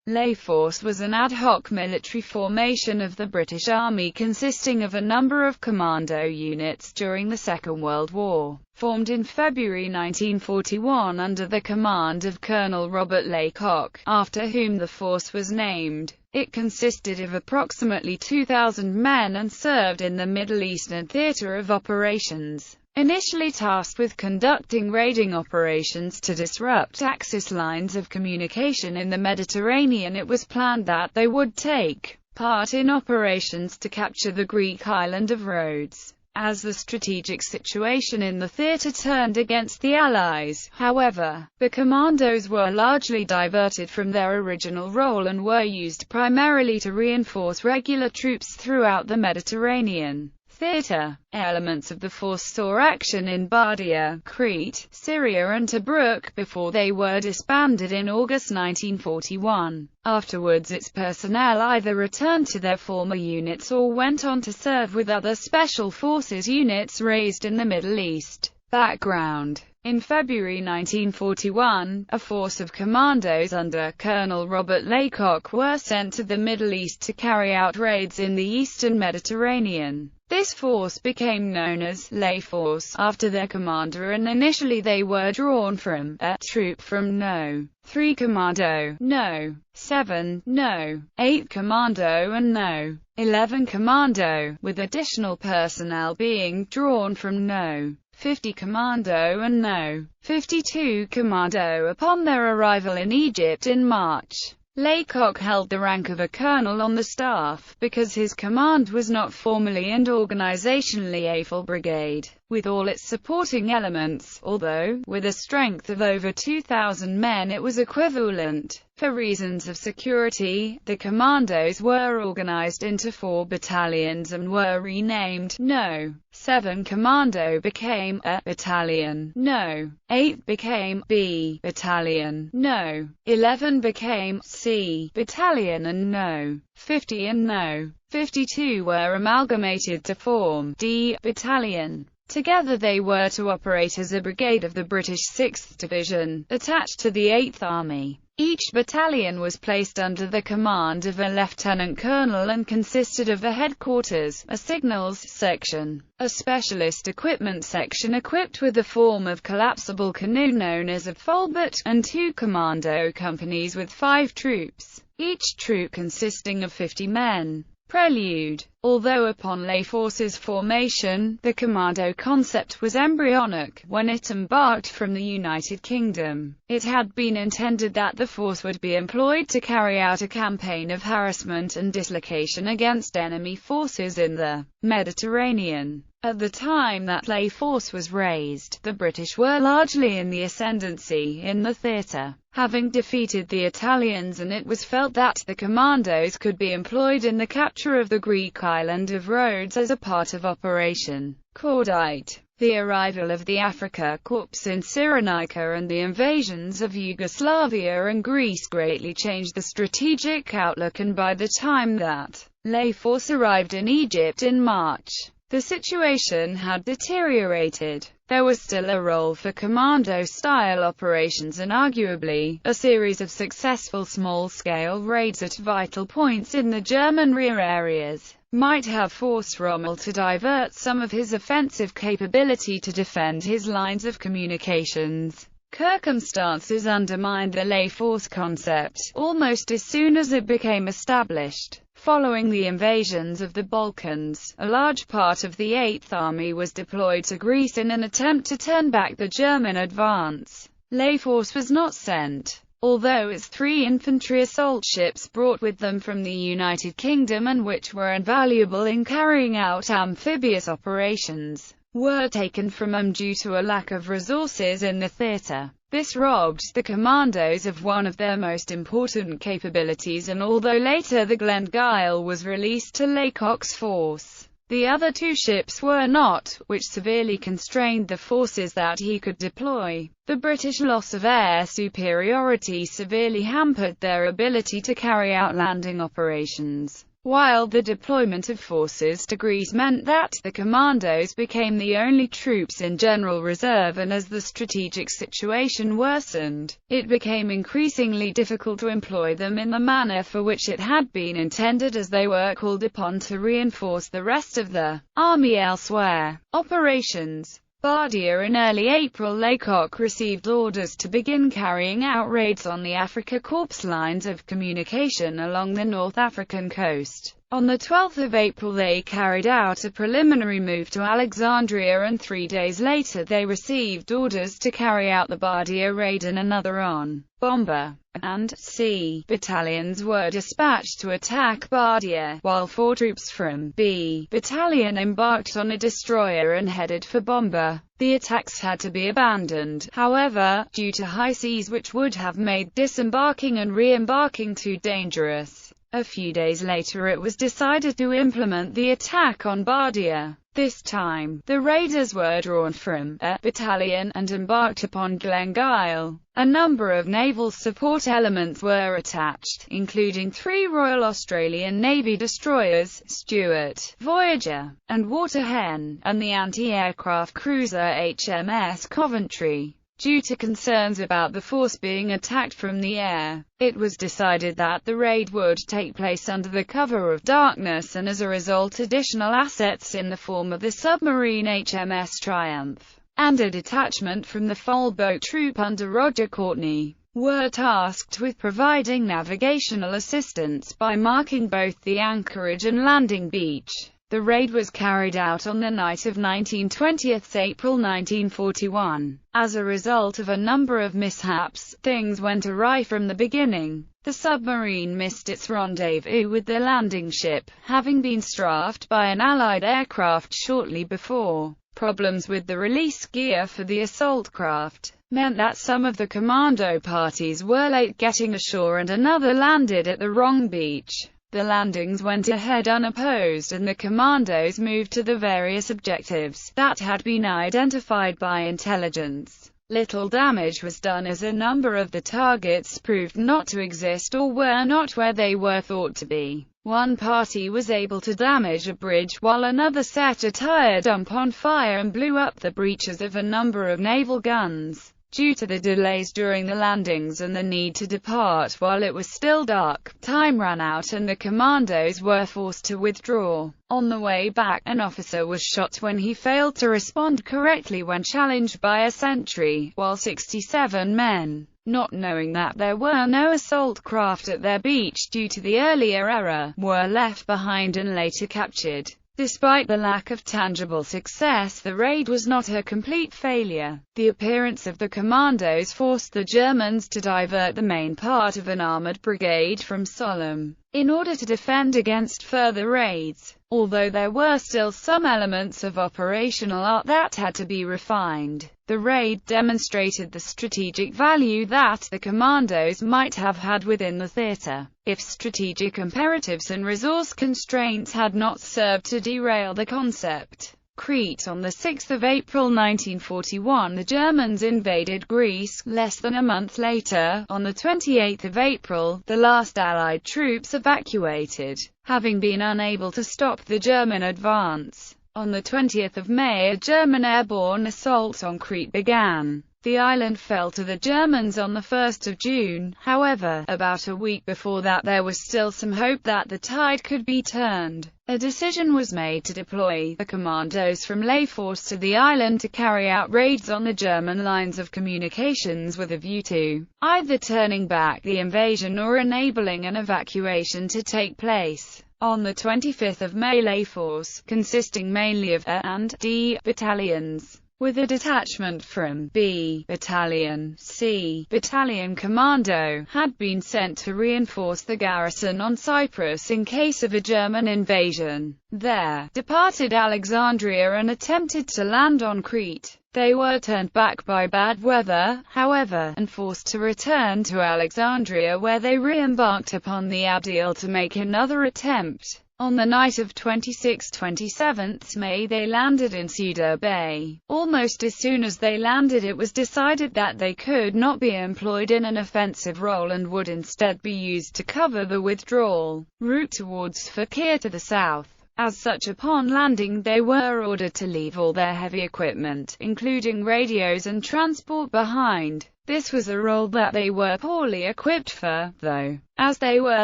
Layforce was an ad hoc military formation of the British Army consisting of a number of commando units during the Second World War. Formed in February 1941 under the command of Colonel Robert Laycock, after whom the force was named. It consisted of approximately 2,000 men and served in the Middle Eastern theater of operations. Initially tasked with conducting raiding operations to disrupt Axis lines of communication in the Mediterranean, it was planned that they would take part in operations to capture the Greek island of Rhodes. As the strategic situation in the theater turned against the Allies, however, the commandos were largely diverted from their original role and were used primarily to reinforce regular troops throughout the Mediterranean theater. Elements of the force saw action in Bardia, Crete, Syria and Tobruk before they were disbanded in August 1941. Afterwards its personnel either returned to their former units or went on to serve with other special forces units raised in the Middle East. Background: in February 1941, a force of commandos under Colonel Robert Laycock were sent to the Middle East to carry out raids in the eastern Mediterranean. This force became known as Layforce after their commander, and initially they were drawn from a troop from No. 3 Commando, No. 7, No. 8 Commando and No. 11 Commando, with additional personnel being drawn from No. 50 Commando and No. 52 Commando upon their arrival in Egypt in March. Laycock held the rank of a colonel on the staff, because his command was not formally and organizationally a full brigade, with all its supporting elements, although, with a strength of over 2,000 men it was equivalent. For reasons of security, the commandos were organized into 4 battalions and were renamed. No. 7 Commando became A Battalion, No. 8 became B Battalion, No. 11 became C Battalion and No. 50 and No. 52 were amalgamated to form D Battalion. Together they were to operate as a brigade of the British 6th Division, attached to the 8th Army. Each battalion was placed under the command of a lieutenant colonel and consisted of a headquarters, a signals section, a specialist equipment section equipped with a form of collapsible canoe known as a folbert, and 2 commando companies with 5 troops, each troop consisting of 50 men. Prelude. Although upon Layforce's formation, the commando concept was embryonic, when it embarked from the United Kingdom, it had been intended that the force would be employed to carry out a campaign of harassment and dislocation against enemy forces in the Mediterranean. At the time that Layforce was raised, the British were largely in the ascendancy in the theatre, having defeated the Italians, and it was felt that the commandos could be employed in the capture of the Greek island of Rhodes as a part of Operation Cordite. The arrival of the Afrika Korps in Cyrenaica and the invasions of Yugoslavia and Greece greatly changed the strategic outlook, and by the time that Layforce arrived in Egypt in March, the situation had deteriorated. There was still a role for commando-style operations and arguably, a series of successful small-scale raids at vital points in the German rear areas might have forced Rommel to divert some of his offensive capability to defend his lines of communications. Circumstances undermined the Layforce concept, almost as soon as it became established. Following the invasions of the Balkans, a large part of the 8th Army was deployed to Greece in an attempt to turn back the German advance. Layforce was not sent, although its 3 infantry assault ships brought with them from the United Kingdom, and which were invaluable in carrying out amphibious operations, were taken from them due to a lack of resources in the theatre. This robbed the commandos of one of their most important capabilities, and although later the Glengyle was released to Laycock's force, the other 2 ships were not, which severely constrained the forces that he could deploy. The British loss of air superiority severely hampered their ability to carry out landing operations. While the deployment of forces to Greece meant that the commandos became the only troops in general reserve, and as the strategic situation worsened, it became increasingly difficult to employ them in the manner for which it had been intended, as they were called upon to reinforce the rest of the army elsewhere. Operations Bardia. In early April, Laycock received orders to begin carrying out raids on the Afrika Korps lines of communication along the North African coast. On 12 April they carried out a preliminary move to Alexandria, and 3 days later they received orders to carry out the Bardia raid, and another on bomber and C battalions were dispatched to attack Bardia, while 4 troops from B battalion embarked on a destroyer and headed for Bomber. The attacks had to be abandoned, however, due to high seas which would have made disembarking and re-embarking too dangerous. A few days later it was decided to implement the attack on Bardia. This time, the raiders were drawn from a battalion and embarked upon Glengyle. A number of naval support elements were attached, including 3 Royal Australian Navy destroyers, Stuart, Voyager, and Waterhen, and the anti-aircraft cruiser HMS Coventry. Due to concerns about the force being attacked from the air, it was decided that the raid would take place under the cover of darkness, and as a result additional assets in the form of the submarine HMS Triumph, and a detachment from the Folboat Troop under Roger Courtney, were tasked with providing navigational assistance by marking both the anchorage and landing beach. The raid was carried out on the night of 19/20 April 1941. As a result of a number of mishaps, things went awry from the beginning. The submarine missed its rendezvous with the landing ship, having been strafed by an Allied aircraft shortly before. Problems with the release gear for the assault craft meant that some of the commando parties were late getting ashore, and another landed at the wrong beach. The landings went ahead unopposed, and the commandos moved to the various objectives that had been identified by intelligence. Little damage was done, as a number of the targets proved not to exist or were not where they were thought to be. One party was able to damage a bridge, while another set a tire dump on fire and blew up the breeches of a number of naval guns. Due to the delays during the landings and the need to depart while it was still dark, time ran out and the commandos were forced to withdraw. On the way back, an officer was shot when he failed to respond correctly when challenged by a sentry, while 67 men, not knowing that there were no assault craft at their beach due to the earlier error, were left behind and later captured. Despite the lack of tangible success, the raid was not a complete failure. The appearance of the commandos forced the Germans to divert the main part of an armoured brigade from Sollum, in order to defend against further raids. Although there were still some elements of operational art that had to be refined, the raid demonstrated the strategic value that the commandos might have had within the theatre, if strategic imperatives and resource constraints had not served to derail the concept. Crete. On 6 April 1941 the Germans invaded Greece. Less than a month later, on 28 April, the last Allied troops evacuated, having been unable to stop the German advance. On 20 May a German airborne assault on Crete began. The island fell to the Germans on 1 June, however, about a week before that there was still some hope that the tide could be turned. A decision was made to deploy the commandos from Layforce to the island to carry out raids on the German lines of communications with a view to either turning back the invasion or enabling an evacuation to take place. On 25 May Layforce, consisting mainly of A and D battalions, with a detachment from B Battalion, C Battalion Commando, had been sent to reinforce the garrison on Cyprus in case of a German invasion. There, departed Alexandria and attempted to land on Crete. They were turned back by bad weather, however, and forced to return to Alexandria, where they re-embarked upon the Abdiel to make another attempt. On the night of 26-27 May they landed in Cedar Bay. Almost as soon as they landed it was decided that they could not be employed in an offensive role and would instead be used to cover the withdrawal route towards Fakir to the south. As such, upon landing they were ordered to leave all their heavy equipment, including radios and transport, behind. This was a role that they were poorly equipped for, though, as they were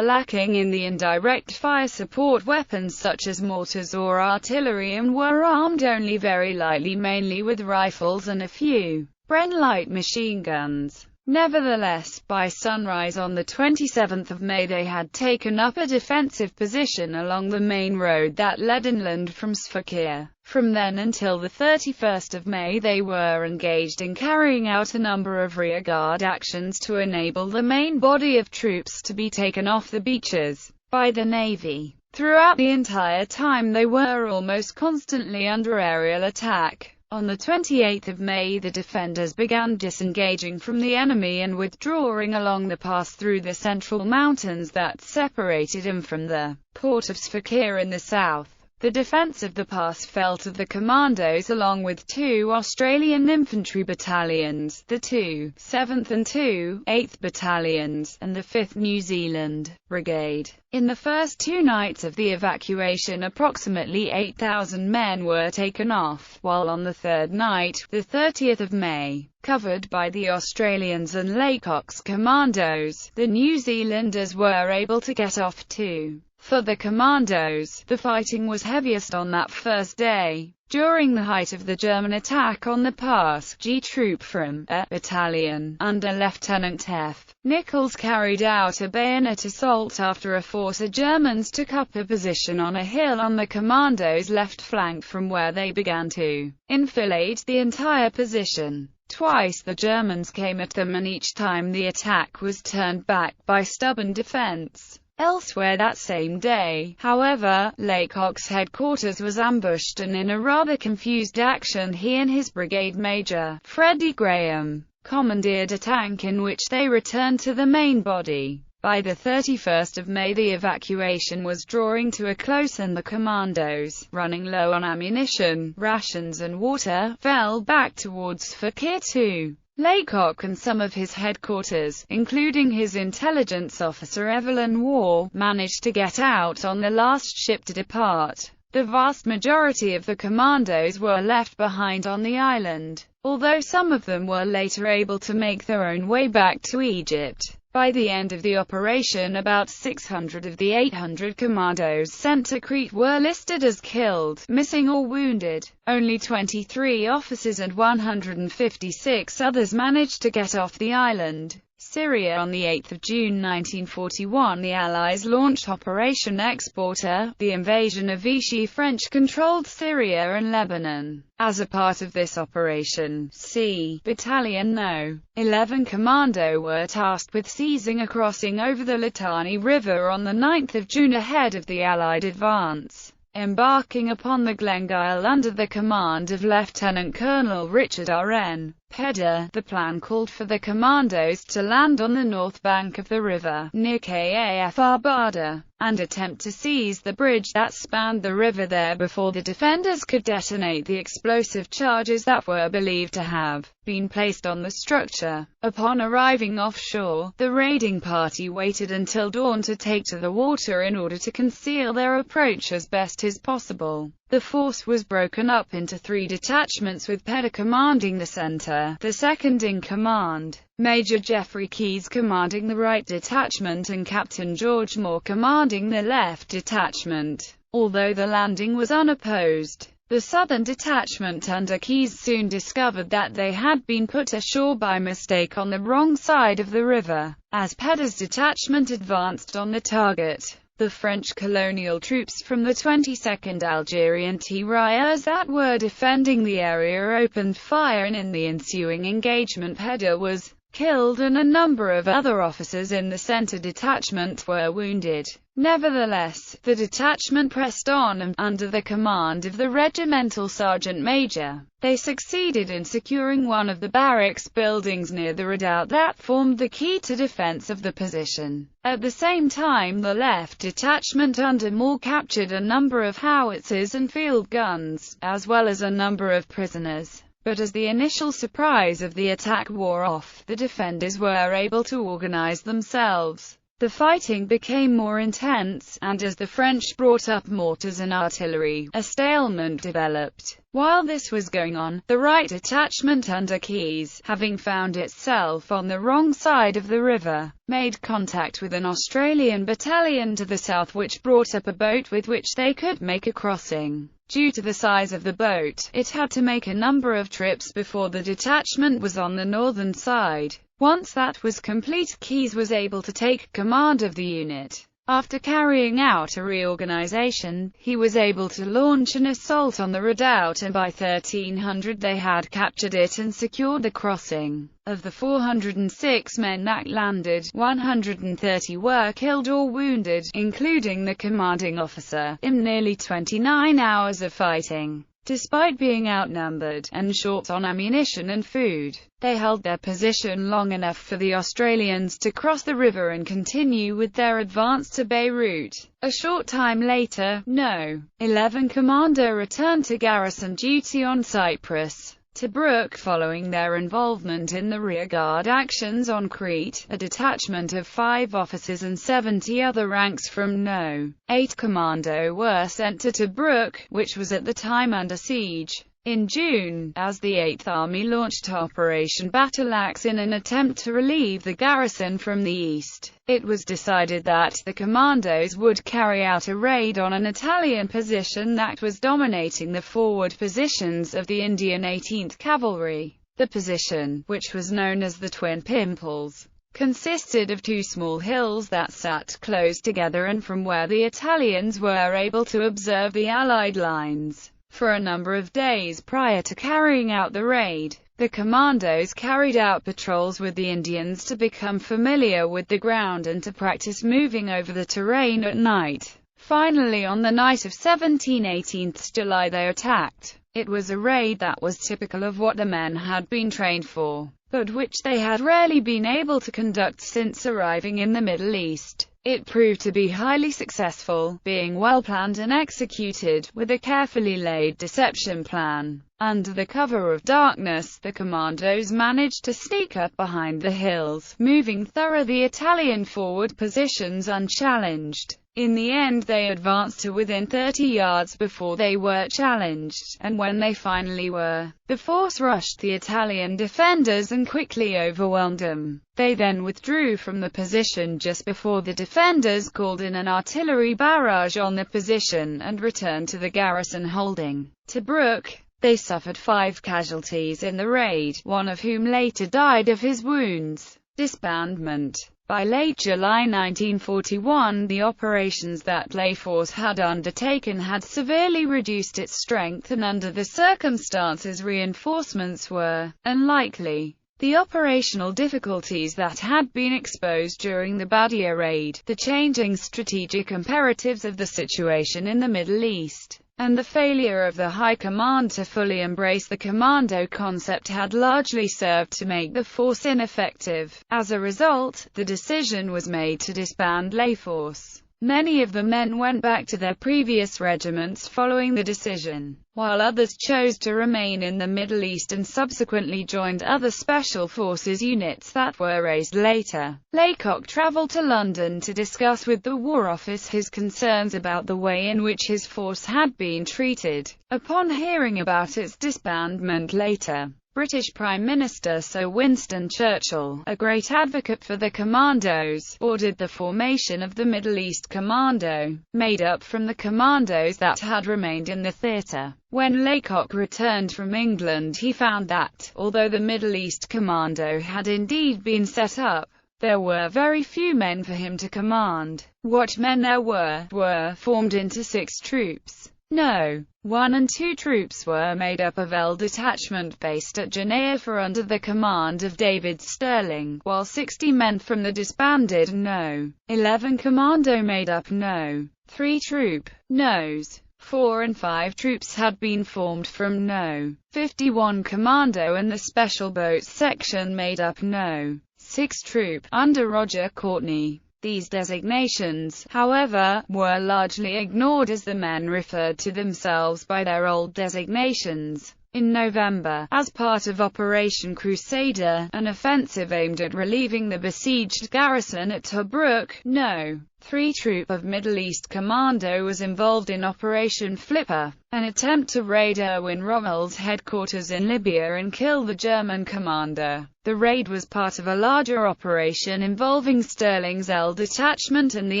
lacking in the indirect fire support weapons such as mortars or artillery and were armed only very lightly, mainly with rifles and a few Bren light machine guns. Nevertheless, by sunrise on the 27th of May they had taken up a defensive position along the main road that led inland from Sfakir. From then until the 31st of May they were engaged in carrying out a number of rearguard actions to enable the main body of troops to be taken off the beaches by the Navy. Throughout the entire time they were almost constantly under aerial attack. On the 28th of May the defenders began disengaging from the enemy and withdrawing along the pass through the central mountains that separated them from the port of Sfakir in the south. The defense of the pass fell to the commandos along with 2 Australian infantry battalions, the 2 7th and 2 8th battalions, and the 5th New Zealand Brigade. In the first 2 nights of the evacuation approximately 8,000 men were taken off, while on the third night, the 30th of May, covered by the Australians and Laycock's commandos, the New Zealanders were able to get off too. For the commandos, the fighting was heaviest on that first day. During the height of the German attack on the pass, G Troop from A Battalion, under Lieutenant F. Nichols, carried out a bayonet assault after a force of Germans took up a position on a hill on the commandos' left flank, from where they began to enfilade the entire position. Twice the Germans came at them, and each time the attack was turned back by stubborn defense. Elsewhere that same day, however, Laycock's headquarters was ambushed, and in a rather confused action he and his brigade major, Freddie Graham, commandeered a tank in which they returned to the main body. By the 31st of May the evacuation was drawing to a close and the commandos, running low on ammunition, rations and water, fell back towards Fakir too. Laycock and some of his headquarters, including his intelligence officer Evelyn Waugh, managed to get out on the last ship to depart. The vast majority of the commandos were left behind on the island, although some of them were later able to make their own way back to Egypt. By the end of the operation, about 600 of the 800 commandos sent to Crete were listed as killed, missing or wounded. Only 23 officers and 156 others managed to get off the island. Syria. On the 8th of June 1941 the Allies launched Operation Exporter, the invasion of Vichy French-controlled Syria and Lebanon. As a part of this operation, C. Battalion No. 11 Commando were tasked with seizing a crossing over the Litani River on the 9th of June ahead of the Allied advance. Embarking upon the Glengyle under the command of Lieutenant Colonel Richard R.N. Pedder, the plan called for the commandos to land on the north bank of the river, near Kafr Bardia, and attempt to seize the bridge that spanned the river there before the defenders could detonate the explosive charges that were believed to have been placed on the structure. Upon arriving offshore, the raiding party waited until dawn to take to the water in order to conceal their approach as best as possible. The force was broken up into 3 detachments, with Pedder commanding the center, the second in command, Major Geoffrey Keyes commanding the right detachment, and Captain George Moore commanding the left detachment. Although the landing was unopposed, the southern detachment under Keyes soon discovered that they had been put ashore by mistake on the wrong side of the river. As Pedder's detachment advanced on the target, the French colonial troops from the 22nd Algerian Tirailleurs that were defending the area opened fire, and in the ensuing engagement Pedder was killed and a number of other officers in the center detachment were wounded. Nevertheless, the detachment pressed on, and, under the command of the regimental sergeant major, they succeeded in securing one of the barracks buildings near the redoubt that formed the key to defense of the position. At the same time, the left detachment under Moore captured a number of howitzers and field guns, as well as a number of prisoners. But as the initial surprise of the attack wore off, the defenders were able to organize themselves. The fighting became more intense, and as the French brought up mortars and artillery, a stalemate developed. While this was going on, the right detachment under Keyes, having found itself on the wrong side of the river, made contact with an Australian battalion to the south which brought up a boat with which they could make a crossing. Due to the size of the boat, it had to make a number of trips before the detachment was on the northern side. Once that was complete, Keyes was able to take command of the unit. After carrying out a reorganization, he was able to launch an assault on the redoubt, and by 1300 they had captured it and secured the crossing. Of the 406 men that landed, 130 were killed or wounded, including the commanding officer, in nearly 29 hours of fighting. Despite being outnumbered, and short on ammunition and food, they held their position long enough for the Australians to cross the river and continue with their advance to Beirut. A short time later, No. 11 Commando returned to garrison duty on Cyprus. Tobruk, following their involvement in the rearguard actions on Crete, a detachment of 5 officers and 70 other ranks from No. 8 Commando were sent to Tobruk, which was at the time under siege. In June, as the 8th Army launched Operation Battleaxe in an attempt to relieve the garrison from the east, it was decided that the commandos would carry out a raid on an Italian position that was dominating the forward positions of the Indian 18th Cavalry. The position, which was known as the Twin Pimples, consisted of 2 small hills that sat close together and from where the Italians were able to observe the Allied lines. For a number of days prior to carrying out the raid, the commandos carried out patrols with the Indians to become familiar with the ground and to practice moving over the terrain at night. Finally, on the night of 17-18 July they attacked. It was a raid that was typical of what the men had been trained for, but which they had rarely been able to conduct since arriving in the Middle East. It proved to be highly successful, being well planned and executed, with a carefully laid deception plan. Under the cover of darkness, the commandos managed to sneak up behind the hills, moving through the Italian forward positions unchallenged. In the end they advanced to within 30 yards before they were challenged, and when they finally were, the force rushed the Italian defenders and quickly overwhelmed them. They then withdrew from the position just before the defenders called in an artillery barrage on the position and returned to the garrison holding Tobruk. They suffered 5 casualties in the raid, one of whom later died of his wounds. Disbandment. By late July 1941, the operations that Layforce had undertaken had severely reduced its strength, and under the circumstances reinforcements were unlikely. The operational difficulties that had been exposed during the Bardia raid, the changing strategic imperatives of the situation in the Middle East, and the failure of the High Command to fully embrace the commando concept had largely served to make the force ineffective. As a result, the decision was made to disband Layforce. Many of the men went back to their previous regiments following the decision, while others chose to remain in the Middle East and subsequently joined other special forces units that were raised later. Laycock travelled to London to discuss with the War Office his concerns about the way in which his force had been treated. Upon hearing about its disbandment later, British Prime Minister Sir Winston Churchill, a great advocate for the commandos, ordered the formation of the Middle East Commando, made up from the commandos that had remained in the theatre. When Laycock returned from England, he found that, although the Middle East Commando had indeed been set up, there were very few men for him to command. What men there were formed into 6 troops. No. 1 and 2 troops were made up of L detachment based at Geneva under the command of David Sterling, while 60 men from the disbanded No. 11 Commando made up No. 3 troop. Nos. 4 and 5 troops had been formed from No. 51 Commando and the Special Boats section made up No. 6 troop, under Roger Courtney. These designations, however, were largely ignored as the men referred to themselves by their old designations. In November, as part of Operation Crusader, an offensive aimed at relieving the besieged garrison at Tobruk, No. 3 Troop of Middle East Commando was involved in Operation Flipper, an attempt to raid Erwin Rommel's headquarters in Libya and kill the German commander. The raid was part of a larger operation involving Sterling's L detachment and the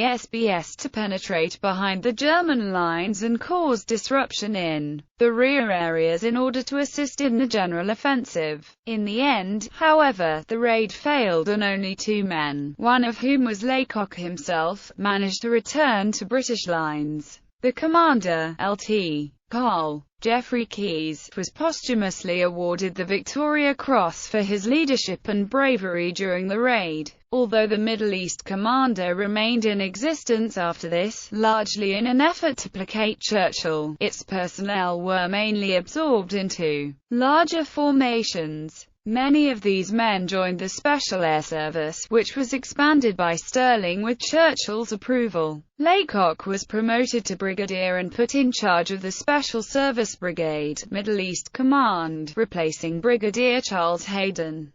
SBS to penetrate behind the German lines and cause disruption in the rear areas in order to assist in the general offensive. In the end, however, the raid failed and only 2 men, one of whom was Laycock himself, managed to return to British lines. The commander, Lt. Col. Geoffrey Keyes, was posthumously awarded the Victoria Cross for his leadership and bravery during the raid, although the Middle East Commando remained in existence after this, largely in an effort to placate Churchill. Its personnel were mainly absorbed into larger formations. Many of these men joined the Special Air Service, which was expanded by Sterling with Churchill's approval. Laycock was promoted to brigadier and put in charge of the Special Service Brigade, Middle East Command, replacing Brigadier Charles Hayden.